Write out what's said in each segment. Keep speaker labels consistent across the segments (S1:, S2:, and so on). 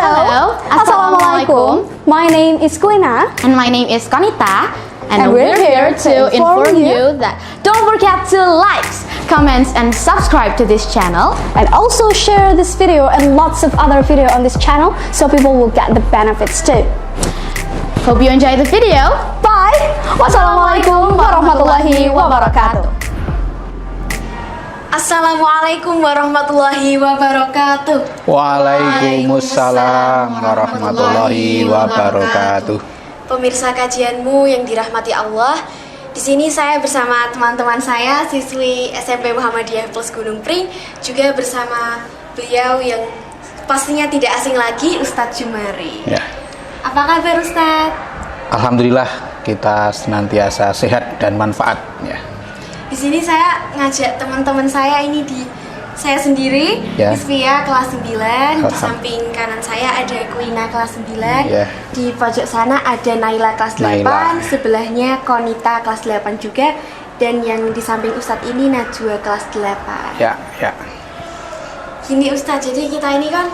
S1: Hello. Assalamualaikum.
S2: My name is Quina.
S1: And my name is Kanita.
S2: And we're here to inform you
S1: that don't forget to like, comments, and subscribe to this channel.
S2: And also share this video and lots of other video on this channel so people will get the benefits too.
S1: Hope you enjoy the video.
S2: Bye. Wassalamualaikum warahmatullahi wabarakatuh.
S3: Assalamualaikum warahmatullahi wabarakatuh.
S4: Waalaikumsalam warahmatullahi wabarakatuh.
S3: Pemirsa kajianmu yang dirahmati Allah, di sini saya bersama teman-teman saya, siswi SMP Muhammadiyah Plus Gunung Pring, juga bersama beliau yang pastinya tidak asing lagi, Ustadz Jumari.
S4: Ya.
S3: Apa kabar Ustadz?
S4: Alhamdulillah kita senantiasa sehat dan manfaat. Ya.
S3: Di sini saya ngajak teman-teman saya ini saya sendiri,
S4: Ya.
S3: Isfia kelas 9, di samping kanan saya ada Quina kelas 9,
S4: Ya.
S3: di pojok sana ada Naila kelas 8,
S4: Naila.
S3: sebelahnya Konita kelas 8 juga, dan yang di samping Ustadz ini Najwa kelas 8.
S4: Ya, ya.
S3: Gini Ustadz, jadi kita ini kan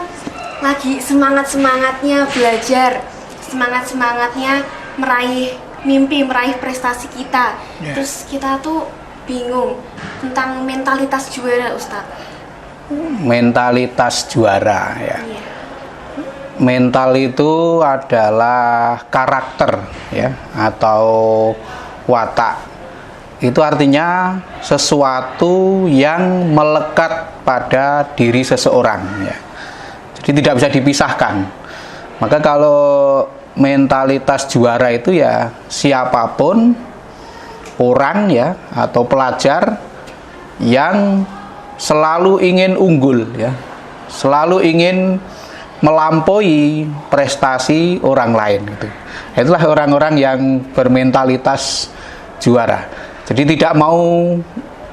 S3: lagi semangat-semangatnya belajar, semangat-semangatnya meraih mimpi, meraih prestasi kita.
S4: Ya.
S3: Terus kita tuh bingung tentang mentalitas juara Ustadz.
S4: Mentalitas juara ya.
S3: Iya.
S4: Mental itu adalah karakter ya atau watak. Itu artinya sesuatu yang melekat pada diri seseorang ya. Jadi tidak bisa dipisahkan. Maka kalau mentalitas juara itu ya siapapun orang ya atau pelajar yang selalu ingin unggul ya, selalu ingin melampaui prestasi orang lain gitu. Itulah orang-orang yang bermentalitas juara. Jadi tidak mau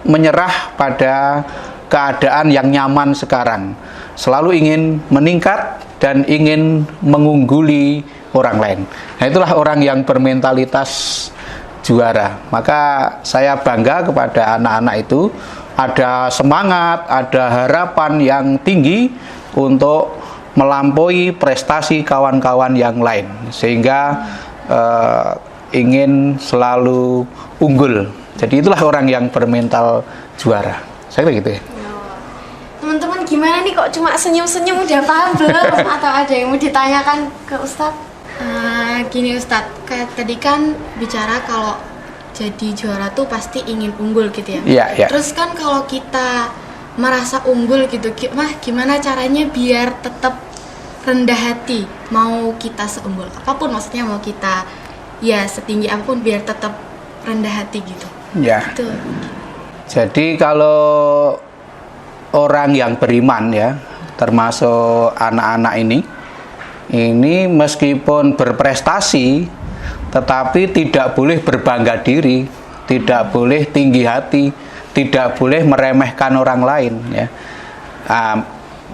S4: menyerah pada keadaan yang nyaman sekarang. Selalu ingin meningkat dan ingin mengungguli orang lain. Nah, itulah orang yang bermentalitas juara. Maka saya bangga kepada anak-anak itu, ada semangat, ada harapan yang tinggi untuk melampaui prestasi kawan-kawan yang lain, sehingga ingin selalu unggul. Jadi itulah orang yang bermental juara. Saya kira gitu ya.
S3: Teman-teman gimana nih, kok cuma senyum-senyum udah paham belum? Atau ada yang mau ditanyakan ke Ustadz?
S5: Gini Ustadz, kayak tadi kan bicara kalau jadi juara tuh pasti ingin unggul gitu ya.
S4: Iya, iya.
S5: Terus kan kalau kita merasa unggul gitu, gimana caranya biar tetap rendah hati? Mau kita seunggul apapun, maksudnya mau kita ya setinggi apapun biar tetap rendah hati gitu.
S4: Ya.
S5: Gitu.
S4: Jadi kalau orang yang beriman ya, termasuk anak-anak ini meskipun berprestasi tetapi tidak boleh berbangga diri, tidak boleh tinggi hati, tidak boleh meremehkan orang lain ya.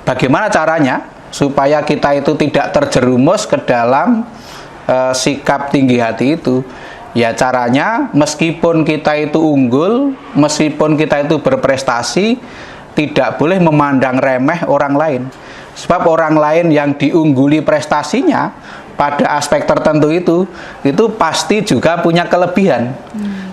S4: Bagaimana caranya supaya kita itu tidak terjerumus ke dalam sikap tinggi hati itu? Ya caranya meskipun kita itu unggul, meskipun kita itu berprestasi, tidak boleh memandang remeh orang lain. Sebab orang lain yang diungguli prestasinya pada aspek tertentu itu pasti juga punya kelebihan.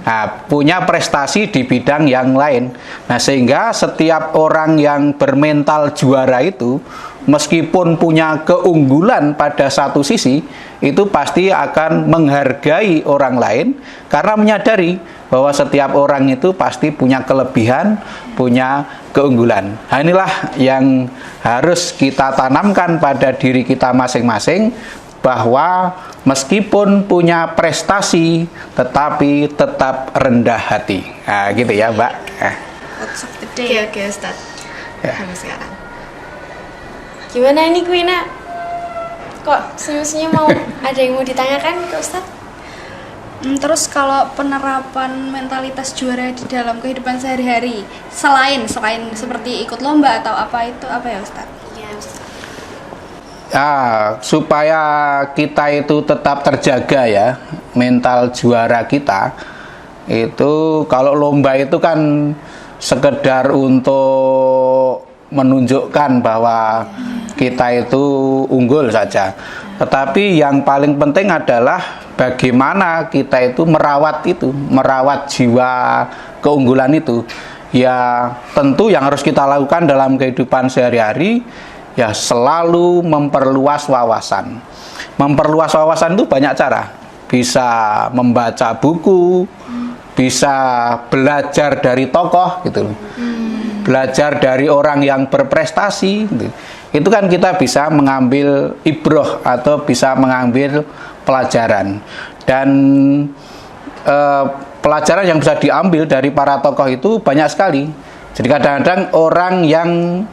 S4: Nah, punya prestasi di bidang yang lain. Nah, sehingga setiap orang yang bermental juara itu meskipun punya keunggulan pada satu sisi, itu pasti akan menghargai orang lain karena menyadari bahwa setiap orang itu pasti punya kelebihan, punya keunggulan. Nah, inilah yang harus kita tanamkan pada diri kita masing-masing, bahwa meskipun punya prestasi tetapi tetap rendah hati. Nah, gitu ya, Mbak.
S5: Oke Ustadz.
S4: Ya.
S5: Sampai sekarang.
S3: Gimana ini Quina? Kok senyum-senyum mau ada yang mau ditanyakan ke Ustadz?
S6: Terus kalau penerapan mentalitas juara di dalam kehidupan sehari-hari selain seperti ikut lomba atau apa itu apa ya Ustadz?
S3: Iya Ustadz.
S4: Supaya kita itu tetap terjaga ya mental juara kita, itu kalau lomba itu kan sekedar untuk menunjukkan bahwa kita itu unggul saja. Tetapi yang paling penting adalah bagaimana kita itu merawat jiwa keunggulan itu. Ya tentu yang harus kita lakukan dalam kehidupan sehari-hari ya selalu memperluas wawasan. Memperluas wawasan itu banyak cara. Bisa membaca buku, bisa belajar dari tokoh gitu. Belajar dari orang yang berprestasi gitu. Itu kan kita bisa mengambil ibroh atau bisa mengambil pelajaran. Dan pelajaran yang bisa diambil dari para tokoh itu banyak sekali. Jadi kadang-kadang orang yang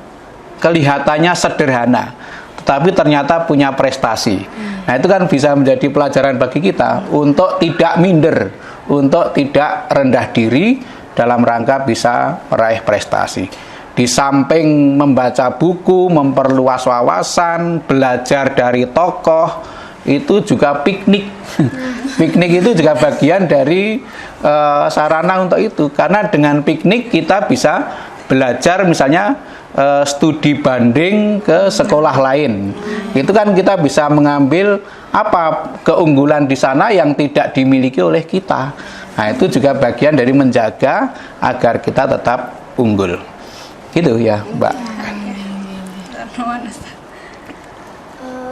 S4: kelihatannya sederhana tetapi ternyata punya prestasi. Nah, itu kan bisa menjadi pelajaran bagi kita untuk tidak minder, untuk tidak rendah diri dalam rangka bisa meraih prestasi. Di samping membaca buku, memperluas wawasan, belajar dari tokoh, itu juga piknik. Piknik itu juga bagian dari sarana untuk itu. Karena dengan piknik kita bisa belajar misalnya studi banding ke sekolah lain. Itu kan kita bisa mengambil apa keunggulan di sana yang tidak dimiliki oleh kita. Nah, itu juga bagian dari menjaga agar kita tetap unggul. Gitu ya, Mbak.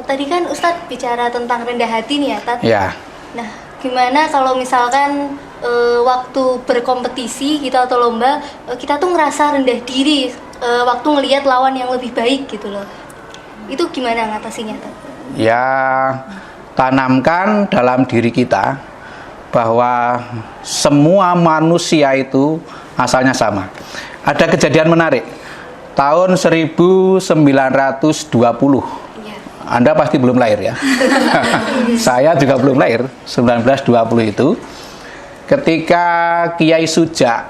S7: Tadi kan Ustadz bicara tentang rendah hati nih ya, Tat.
S4: Ya.
S7: Nah, gimana kalau misalkan waktu berkompetisi kita atau lomba, kita tuh ngerasa rendah diri waktu ngelihat lawan yang lebih baik gitu loh. Itu gimana ngatasinya, Tat?
S4: Ya, tanamkan dalam diri kita bahwa semua manusia itu asalnya sama. Ada kejadian menarik. Tahun 1920. Anda pasti belum lahir ya. Saya juga belum lahir. 1920 itu ketika Kiai Suja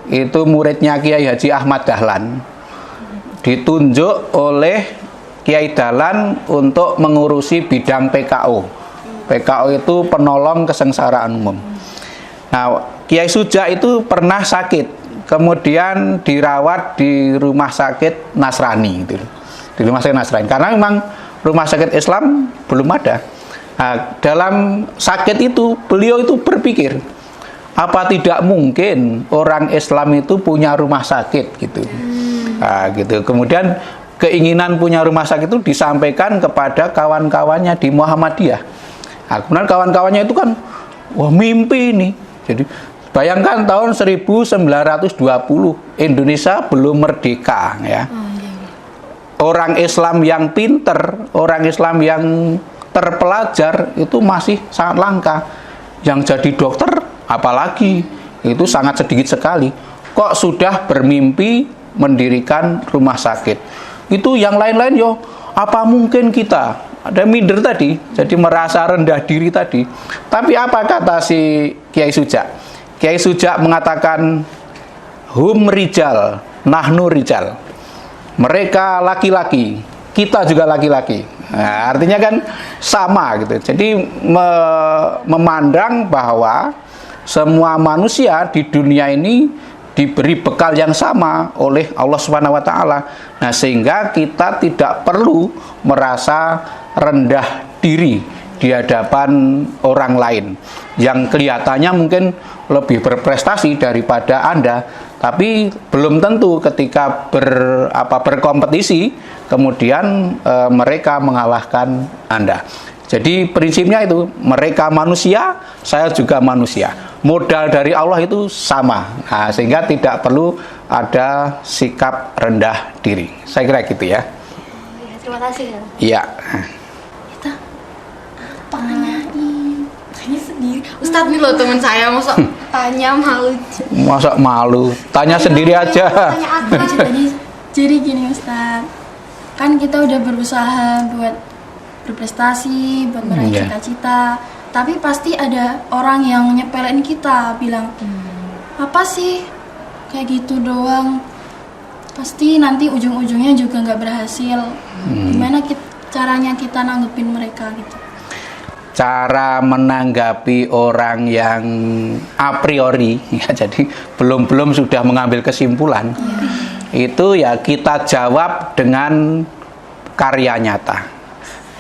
S4: itu muridnya Kiai Haji Ahmad Dahlan ditunjuk oleh Kiai Dahlan untuk mengurusi bidang PKO. PKO itu penolong kesengsaraan umum. Nah, Kiai Suja itu pernah sakit, kemudian dirawat di rumah sakit Nasrani gitu. Di rumah sakit Nasrani karena memang rumah sakit Islam belum ada. Nah, dalam sakit itu beliau itu berpikir, apa tidak mungkin orang Islam itu punya rumah sakit gitu. Nah, gitu. Kemudian keinginan punya rumah sakit itu disampaikan kepada kawan-kawannya di Muhammadiyah. Nah, kemudian kawan-kawannya itu kan wah mimpi ini. Jadi bayangkan tahun 1920 Indonesia belum merdeka ya. Orang Islam yang pinter, orang Islam yang terpelajar itu masih sangat langka. Yang jadi dokter apalagi itu sangat sedikit sekali. Kok sudah bermimpi mendirikan rumah sakit? Itu yang lain-lain yo, apa mungkin kita? Ada minder tadi, jadi merasa rendah diri tadi. Tapi apa kata si Kiai Suja? Kiai Suja mengatakan, hum rijal, nahnu rijal. Mereka laki-laki, kita juga laki-laki. Nah, artinya kan sama gitu. Jadi memandang bahwa semua manusia di dunia ini diberi bekal yang sama oleh Allah Subhanahu wa taala. Nah, sehingga kita tidak perlu merasa rendah diri di hadapan orang lain yang kelihatannya mungkin lebih berprestasi daripada Anda, tapi belum tentu ketika berkompetisi kemudian mereka mengalahkan Anda. Jadi prinsipnya itu, mereka manusia, saya juga manusia. Modal dari Allah itu sama. Nah, sehingga tidak perlu ada sikap rendah diri. Saya kira gitu ya.
S7: Ya, terima kasih ya.
S4: Iya.
S5: Tanya sendiri. Ustadz nih loh teman saya, masa tanya malu.
S4: Masa malu? Tanya sendiri aja.
S5: Tanya aku aja tadi.
S6: Jadi gini Ustadz, kan kita udah berusaha buat berprestasi, buat meraih cita-cita, tapi pasti ada orang yang nyepelin kita, bilang apa sih kayak gitu doang, pasti nanti ujung-ujungnya juga nggak berhasil. Gimana caranya kita nanggepin mereka gitu?
S4: Cara menanggapi orang yang a priori ya, jadi belum sudah mengambil kesimpulan, itu ya kita jawab dengan karya nyata.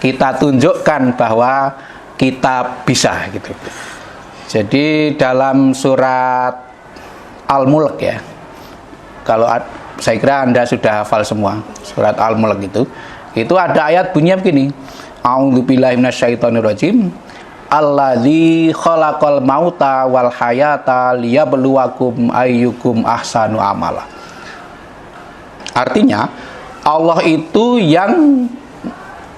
S4: Kita tunjukkan bahwa kita bisa gitu. Jadi dalam surat Al-Mulk ya, kalau saya kira Anda sudah hafal semua surat Al-Mulk itu ada ayat bunyinya begini, a'udzubillahi minasyaitonirrajim, alladzi khalaqal mauta wal hayata liyabluwakum ayyukum ahsanu amala. Artinya Allah itu yang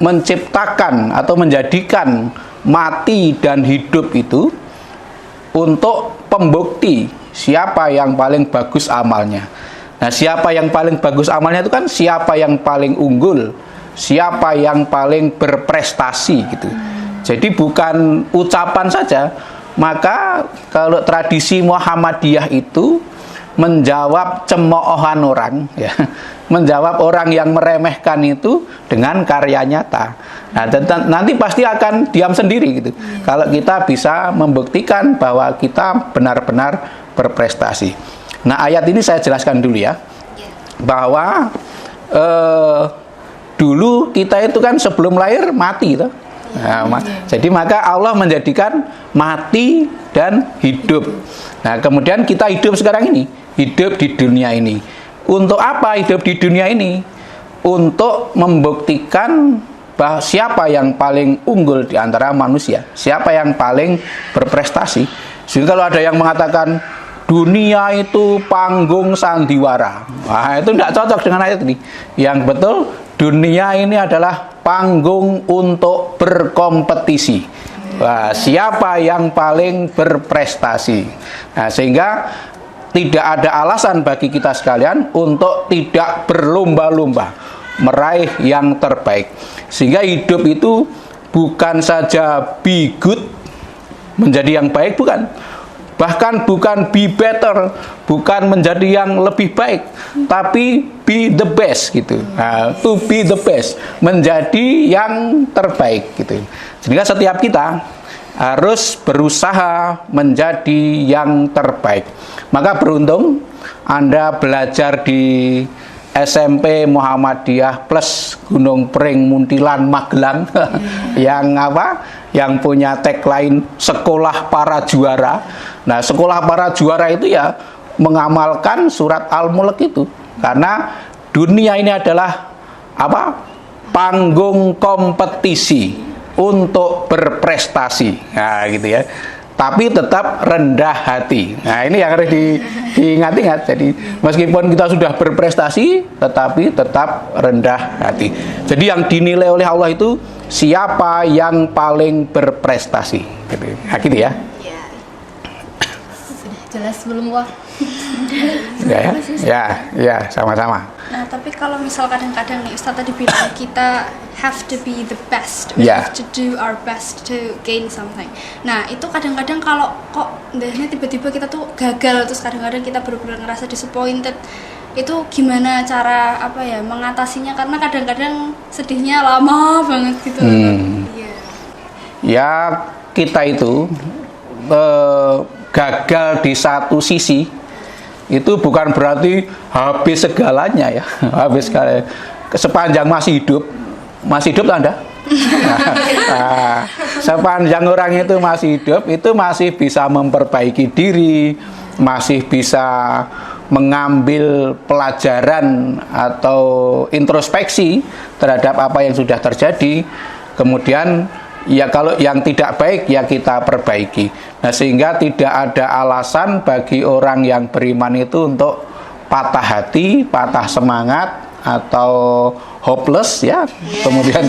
S4: menciptakan atau menjadikan mati dan hidup itu untuk pembukti siapa yang paling bagus amalnya. Nah, siapa yang paling bagus amalnya itu kan siapa yang paling unggul, siapa yang paling berprestasi gitu. Jadi bukan ucapan saja. Maka kalau tradisi Muhammadiyah itu menjawab cemoohan orang ya, menjawab orang yang meremehkan itu dengan karya nyata. Nah, nanti pasti akan diam sendiri gitu. Kalau kita bisa membuktikan bahwa kita benar-benar berprestasi. Nah, ayat ini saya jelaskan dulu ya, bahwa dulu kita itu kan sebelum lahir mati toh. Nah, jadi maka Allah menjadikan mati dan hidup. Nah, kemudian kita hidup sekarang ini, hidup di dunia ini. Untuk apa hidup di dunia ini? Untuk membuktikan bahwa siapa yang paling unggul di antara manusia, siapa yang paling berprestasi. Sehingga kalau ada yang mengatakan dunia itu panggung sandiwara, nah, itu tidak cocok dengan ayat ini. Yang betul, dunia ini adalah panggung untuk berkompetisi. Nah, siapa yang paling berprestasi. Nah, sehingga tidak ada alasan bagi kita sekalian untuk tidak berlomba-lomba meraih yang terbaik. Sehingga hidup itu bukan saja be good, menjadi yang baik, bukan. Bahkan bukan be better, bukan menjadi yang lebih baik, tapi be the best gitu. Nah, to be the best, menjadi yang terbaik gitu. Sehingga setiap kita harus berusaha menjadi yang terbaik. Maka beruntung Anda belajar di SMP Muhammadiyah Plus Gunung Pring Muntilan Magelang yang apa? Yang punya tagline sekolah para juara. Nah, sekolah para juara itu ya mengamalkan surat Al-Mulk itu, karena dunia ini adalah apa? Panggung kompetisi untuk berprestasi. Nah, gitu ya. Tapi tetap rendah hati. Nah, ini yang harus diingat-ingat. Jadi meskipun kita sudah berprestasi, tetapi tetap rendah hati. Jadi yang dinilai oleh Allah itu siapa yang paling berprestasi. Gitu. Nah, gitu ya.
S5: Jelas belum wah?
S4: Ya, sama-sama.
S2: Nah, tapi kalau misal kadang-kadang nih Ustadz tadi bilang kita have to be the best, we
S4: Yeah.
S2: have to do our best to gain something. Nah, itu kadang-kadang kalau kok ndahnya tiba-tiba kita tuh gagal, terus kadang-kadang kita benar-benar ngerasa disappointed. Itu gimana cara apa ya mengatasinya? Karena kadang-kadang sedihnya lama banget gitu. Iya.
S4: Ya, kita itu gagal di satu sisi itu bukan berarti habis segalanya ya. Habis segalanya. Sepanjang masih hidup Anda. Nah, sepanjang orang itu masih hidup, itu masih bisa memperbaiki diri, masih bisa mengambil pelajaran atau introspeksi terhadap apa yang sudah terjadi. Kemudian ya kalau yang tidak baik ya kita perbaiki. Nah, sehingga tidak ada alasan bagi orang yang beriman itu untuk patah hati, patah semangat atau hopeless ya. Kemudian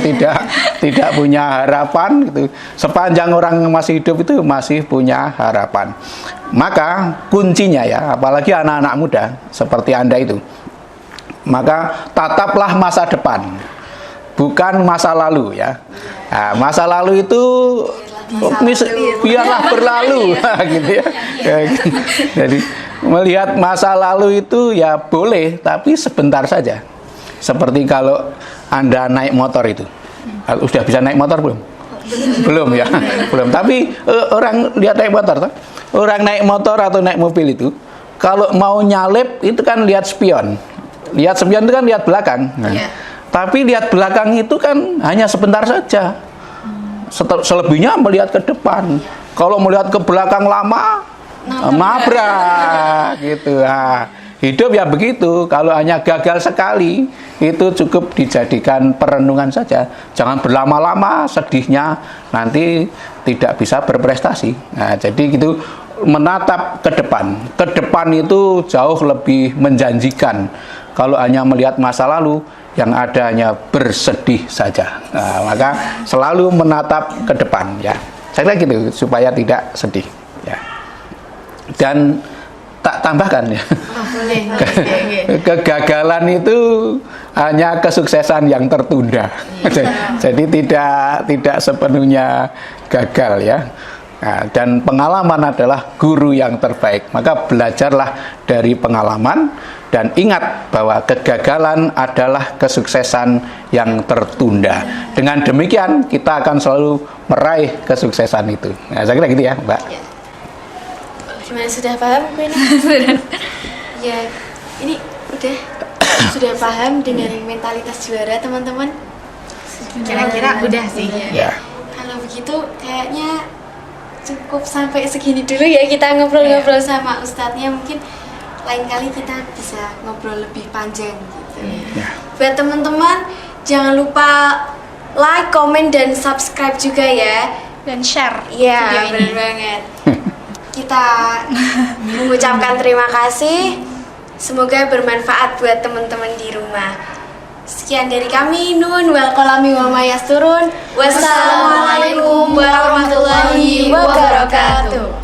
S4: tidak punya harapan gitu. Sepanjang orang masih hidup itu masih punya harapan. Maka kuncinya ya, apalagi anak-anak muda seperti Anda itu. Maka tataplah masa depan, bukan masa lalu ya. Nah, masa lalu itu biarlah berlalu gitu ya. Jadi melihat masa lalu itu ya boleh, tapi sebentar saja. Seperti kalau Anda naik motor itu. Sudah bisa naik motor belum? Belum ya. Belum. Tapi orang lihat naik motor toh? Orang naik motor atau naik mobil itu kalau mau nyalip itu kan lihat spion. Lihat spion itu kan lihat belakang. Nah, Tapi lihat belakang itu kan hanya sebentar saja. Selebihnya melihat ke depan. Kalau melihat ke belakang lama, nabrak gitu. Nah, hidup ya begitu. Kalau hanya gagal sekali, itu cukup dijadikan perenungan saja. Jangan berlama-lama sedihnya, nanti tidak bisa berprestasi. Nah, jadi gitu, menatap ke depan. Ke depan itu jauh lebih menjanjikan. Kalau hanya melihat masa lalu, yang ada hanya bersedih saja. Nah, maka selalu menatap ke depan, ya. Saya kira gitu, supaya tidak sedih, ya. Dan tak tambahkan, ya. Kegagalan itu hanya kesuksesan yang tertunda. Jadi tidak sepenuhnya gagal, ya. Nah, dan pengalaman adalah guru yang terbaik. Maka belajarlah dari pengalaman dan ingat bahwa kegagalan adalah kesuksesan yang tertunda. Dengan demikian kita akan selalu meraih kesuksesan itu. Nah, saya kira gitu ya, Mbak.
S3: Gimana, sudah paham? Ya, ini udah sudah paham dengan mentalitas juara, teman-teman?
S5: Kira-kira udah sih.
S4: Ya.
S3: Kalau begitu kayaknya cukup sampai segini dulu ya, kita ngobrol-ngobrol sama ustadznya. Mungkin lain kali kita bisa ngobrol lebih panjang gitu. Buat teman-teman, jangan lupa like, komen, dan subscribe juga ya.
S2: Dan share
S3: Iya, benar banget. Kita mengucapkan terima kasih. Semoga bermanfaat buat teman-teman di rumah. Sekian dari kami, Nun wal qalami wa ma yasturun. Wassalamualaikum warahmatullahi wabarakatuh.